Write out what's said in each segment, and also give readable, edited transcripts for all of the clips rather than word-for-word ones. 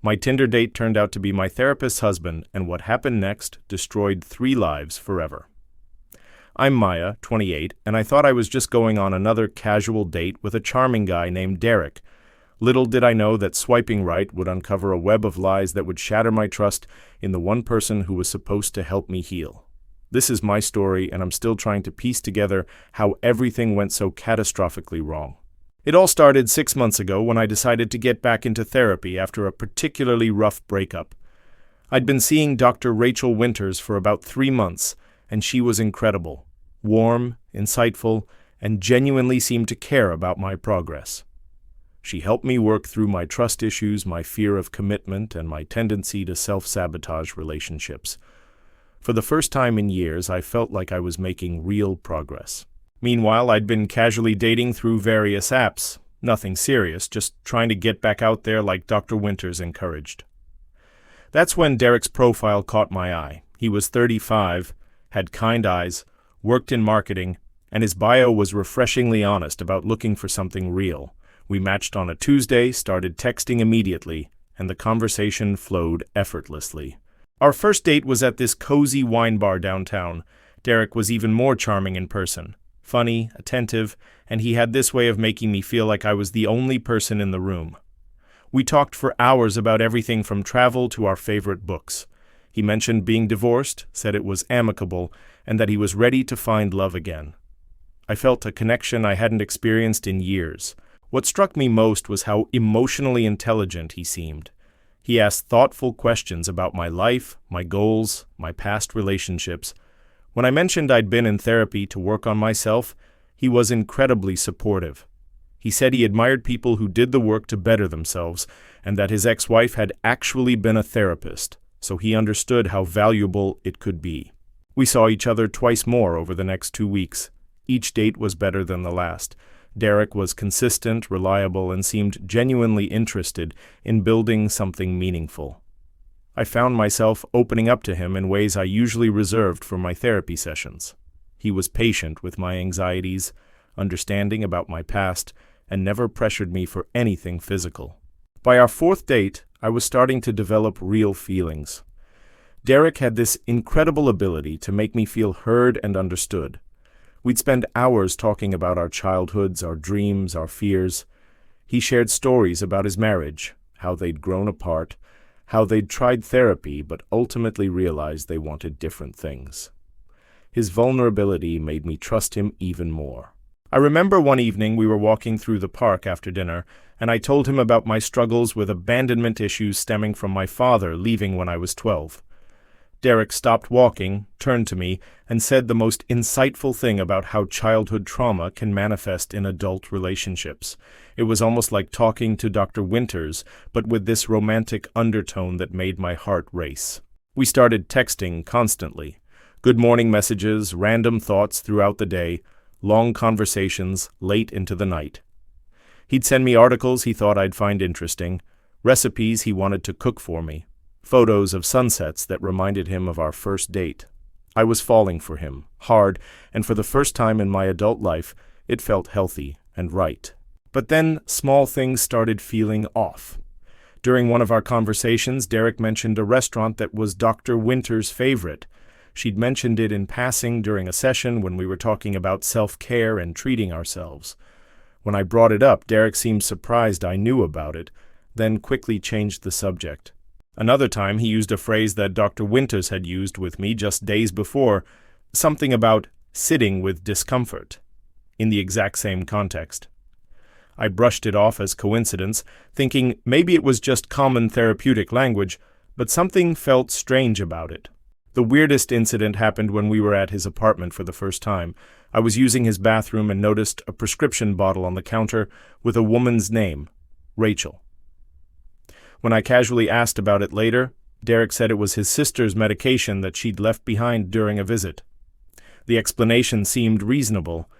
My Tinder date turned out to be my therapist's husband, and what happened next destroyed 3 lives forever. I'm Maya, 28, and I thought I was just going on another casual date with a charming guy named Derek. Little did I know that swiping right would uncover a web of lies that would shatter my trust in the one person who was supposed to help me heal. This is my story, and I'm still trying to piece together how everything went so catastrophically wrong. It all started 6 months ago when I decided to get back into therapy after a particularly rough breakup. I'd been seeing Dr. Rachel Winters for about 3 months, and she was incredible, warm, insightful, and genuinely seemed to care about my progress. She helped me work through my trust issues, my fear of commitment, and my tendency to self-sabotage relationships. For the first time in years, I felt like I was making real progress. Meanwhile, I'd been casually dating through various apps. Nothing serious, just trying to get back out there like Dr. Winters encouraged. That's when Derek's profile caught my eye. He was 35, had kind eyes, worked in marketing, and his bio was refreshingly honest about looking for something real. We matched on a Tuesday, started texting immediately, and the conversation flowed effortlessly. Our first date was at this cozy wine bar downtown. Derek was even more charming in person. Funny, attentive, and he had this way of making me feel like I was the only person in the room. We talked for hours about everything from travel to our favorite books. He mentioned being divorced, said it was amicable, and that he was ready to find love again. I felt a connection I hadn't experienced in years. What struck me most was how emotionally intelligent he seemed. He asked thoughtful questions about my life, my goals, my past relationships. When I mentioned I'd been in therapy to work on myself, he was incredibly supportive. He said he admired people who did the work to better themselves, and that his ex-wife had actually been a therapist, so he understood how valuable it could be. We saw each other twice more over the next 2 weeks. Each date was better than the last. Derek was consistent, reliable, and seemed genuinely interested in building something meaningful. I found myself opening up to him in ways I usually reserved for my therapy sessions. He was patient with my anxieties, understanding about my past, and never pressured me for anything physical. By our 4th date, I was starting to develop real feelings. Derek had this incredible ability to make me feel heard and understood. We'd spend hours talking about our childhoods, our dreams, our fears. He shared stories about his marriage, how they'd grown apart, how they'd tried therapy but ultimately realized they wanted different things. His vulnerability made me trust him even more. I remember one evening we were walking through the park after dinner, and I told him about my struggles with abandonment issues stemming from my father leaving when I was 12. Derek stopped walking, turned to me, and said the most insightful thing about how childhood trauma can manifest in adult relationships. It was almost like talking to Dr. Winters, but with this romantic undertone that made my heart race. We started texting constantly. Good morning messages, random thoughts throughout the day, long conversations late into the night. He'd send me articles he thought I'd find interesting, recipes he wanted to cook for me, photos of sunsets that reminded him of our first date. I was falling for him, hard, and for the first time in my adult life, it felt healthy and right. But then small things started feeling off. During one of our conversations, Derek mentioned a restaurant that was Dr. Winters' favorite. She'd mentioned it in passing during a session when we were talking about self-care and treating ourselves. When I brought it up, Derek seemed surprised I knew about it, then quickly changed the subject. Another time, he used a phrase that Dr. Winters had used with me just days before, something about sitting with discomfort, in the exact same context. I brushed it off as coincidence, thinking maybe it was just common therapeutic language, but something felt strange about it. The weirdest incident happened when we were at his apartment for the first time. I was using his bathroom and noticed a prescription bottle on the counter with a woman's name, Rachel. When I casually asked about it later, Derek said it was his sister's medication that she'd left behind during a visit. The explanation seemed reasonable,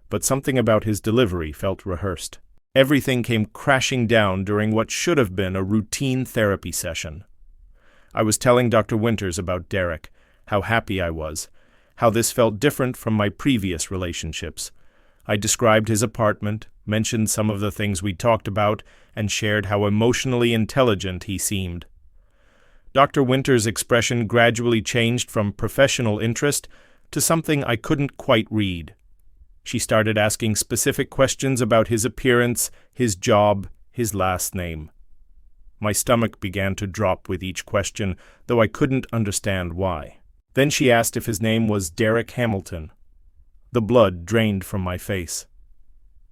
but something about his delivery felt rehearsed. Everything came crashing down during what should have been a routine therapy session. I was telling Dr. Winters about Derek, how happy I was, how this felt different from my previous relationships. I described his apartment, mentioned some of the things we talked about, and shared how emotionally intelligent he seemed. Dr. Winter's expression gradually changed from professional interest to something I couldn't quite read. She started asking specific questions about his appearance, his job, his last name. My stomach began to drop with each question, though I couldn't understand why. Then she asked if his name was Derek Hamilton. The blood drained from my face.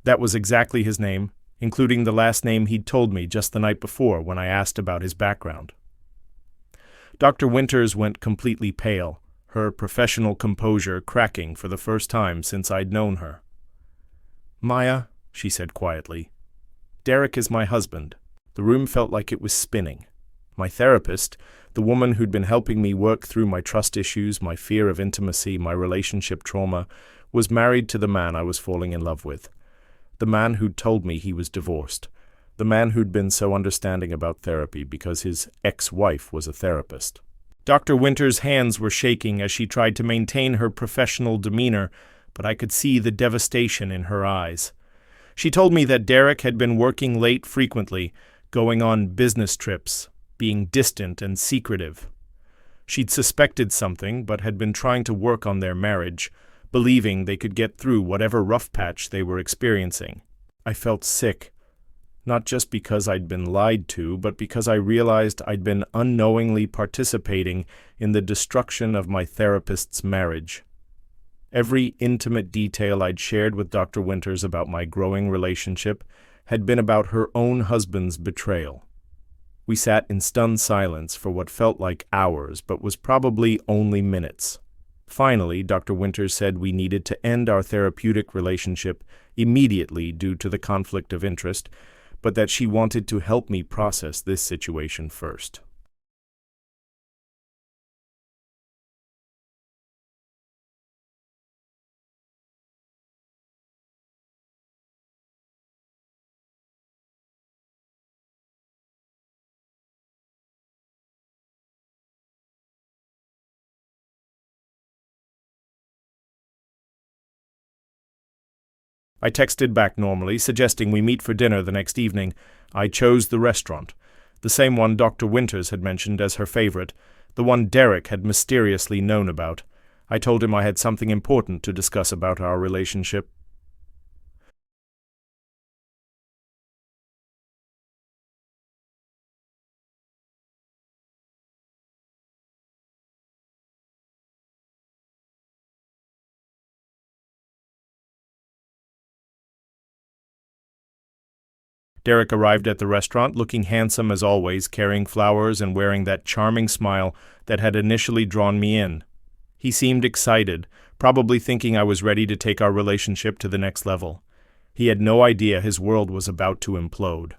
That was exactly his name, including the last name he'd told me just the night before when I asked about his background. Dr. Winters went completely pale, her professional composure cracking for the first time since I'd known her. "Maya," she said quietly, "Derek is my husband." The room felt like it was spinning. My therapist, the woman who'd been helping me work through my trust issues, my fear of intimacy, my relationship trauma, was married to the man I was falling in love with. The man who'd told me he was divorced. The man who'd been so understanding about therapy because his ex-wife was a therapist. Dr. Winter's hands were shaking as she tried to maintain her professional demeanor, but I could see the devastation in her eyes. She told me that Derek had been working late frequently, going on business trips, being distant and secretive. She'd suspected something, but had been trying to work on their marriage, believing they could get through whatever rough patch they were experiencing. I felt sick. Not just because I'd been lied to, but because I realized I'd been unknowingly participating in the destruction of my therapist's marriage. Every intimate detail I'd shared with Dr. Winters about my growing relationship had been about her own husband's betrayal. We sat in stunned silence for what felt like hours, but was probably only minutes. Finally, Dr. Winters said we needed to end our therapeutic relationship immediately due to the conflict of interest, but that she wanted to help me process this situation first. I texted back normally, suggesting we meet for dinner the next evening. I chose the restaurant, the same one Dr. Winters had mentioned as her favorite, the one Derek had mysteriously known about. I told him I had something important to discuss about our relationship. Derek arrived at the restaurant looking handsome as always, carrying flowers and wearing that charming smile that had initially drawn me in. He seemed excited, probably thinking I was ready to take our relationship to the next level. He had no idea his world was about to implode.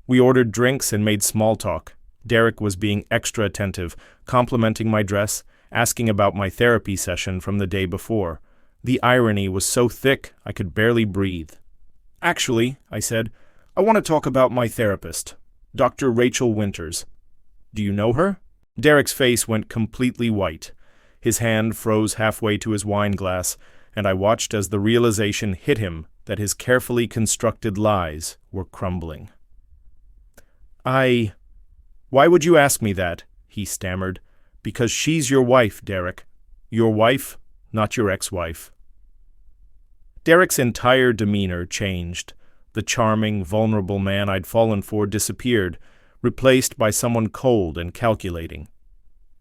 We ordered drinks and made small talk. Derek was being extra attentive, complimenting my dress, asking about my therapy session from the day before. The irony was so thick I could barely breathe. "Actually," I said, "I want to talk about my therapist, Dr. Rachel Winters. Do you know her?" Derek's face went completely white. His hand froze halfway to his wine glass, and I watched as the realization hit him that his carefully constructed lies were crumbling. Why would you ask me that?" he stammered. "Because she's your wife, Derek. Your wife, not your ex-wife." Derek's entire demeanor changed. The charming, vulnerable man I'd fallen for disappeared, replaced by someone cold and calculating.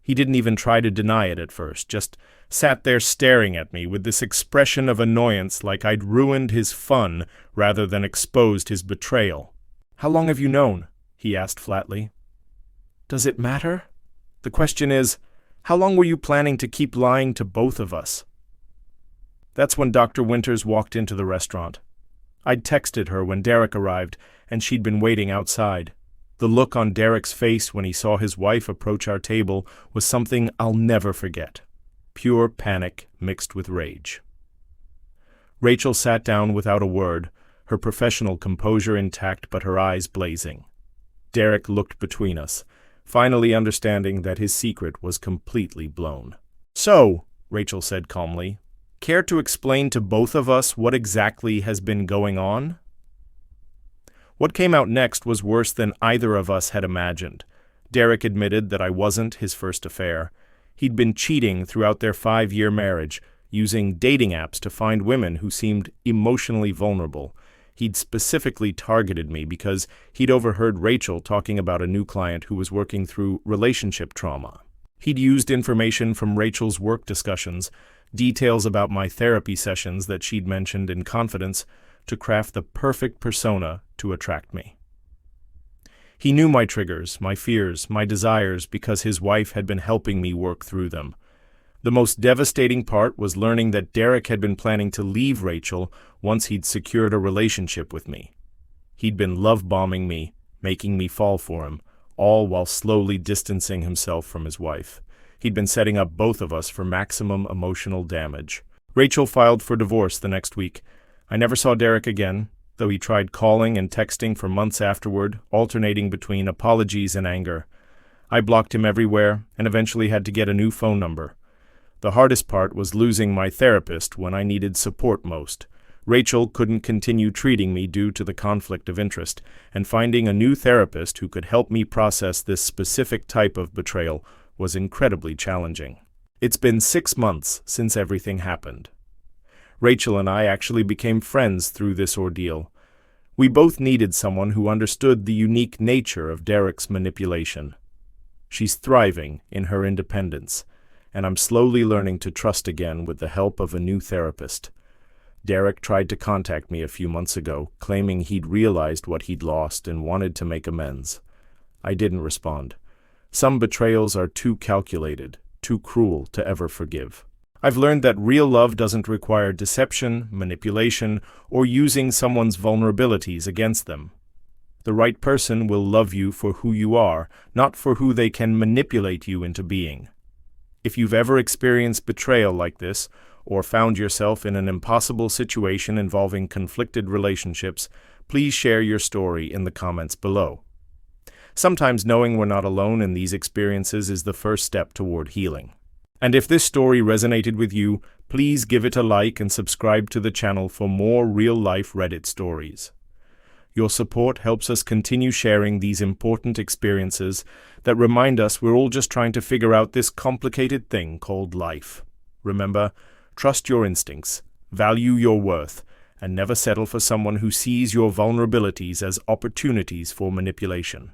He didn't even try to deny it at first, just sat there staring at me with this expression of annoyance like I'd ruined his fun rather than exposed his betrayal. "How long have you known?" he asked flatly. "Does it matter? The question is, how long were you planning to keep lying to both of us?" That's when Dr. Winters walked into the restaurant. I'd texted her when Derek arrived, and she'd been waiting outside. The look on Derek's face when he saw his wife approach our table was something I'll never forget. Pure panic mixed with rage. Rachel sat down without a word, her professional composure intact but her eyes blazing. Derek looked between us, finally understanding that his secret was completely blown. "So," Rachel said calmly, Care to explain to both of us what exactly has been going on? What came out next was worse than either of us had imagined. Derek admitted that I wasn't his first affair. He'd been cheating throughout their 5-year marriage, using dating apps to find women who seemed emotionally vulnerable. He'd specifically targeted me because he'd overheard Rachel talking about a new client who was working through relationship trauma. He'd used information from Rachel's work discussions, details about my therapy sessions that she'd mentioned in confidence, to craft the perfect persona to attract me. He knew my triggers, my fears, my desires because his wife had been helping me work through them. The most devastating part was learning that Derek had been planning to leave Rachel once he'd secured a relationship with me. He'd been love-bombing me, making me fall for him, all while slowly distancing himself from his wife. He'd been setting up both of us for maximum emotional damage. Rachel filed for divorce the next week. I never saw Derek again, though he tried calling and texting for months afterward, alternating between apologies and anger. I blocked him everywhere and eventually had to get a new phone number. The hardest part was losing my therapist when I needed support most. Rachel couldn't continue treating me due to the conflict of interest, and finding a new therapist who could help me process this specific type of betrayal was incredibly challenging. It's been 6 months since everything happened. Rachel and I actually became friends through this ordeal. We both needed someone who understood the unique nature of Derek's manipulation. She's thriving in her independence, and I'm slowly learning to trust again with the help of a new therapist. Derek tried to contact me a few months ago, claiming he'd realized what he'd lost and wanted to make amends. I didn't respond. Some betrayals are too calculated, too cruel to ever forgive. I've learned that real love doesn't require deception, manipulation, or using someone's vulnerabilities against them. The right person will love you for who you are, not for who they can manipulate you into being. If you've ever experienced betrayal like this, or found yourself in an impossible situation involving conflicted relationships, please share your story in the comments below. Sometimes knowing we're not alone in these experiences is the first step toward healing. And if this story resonated with you, please give it a like and subscribe to the channel for more real-life Reddit stories. Your support helps us continue sharing these important experiences that remind us we're all just trying to figure out this complicated thing called life. Remember, trust your instincts, value your worth, and never settle for someone who sees your vulnerabilities as opportunities for manipulation.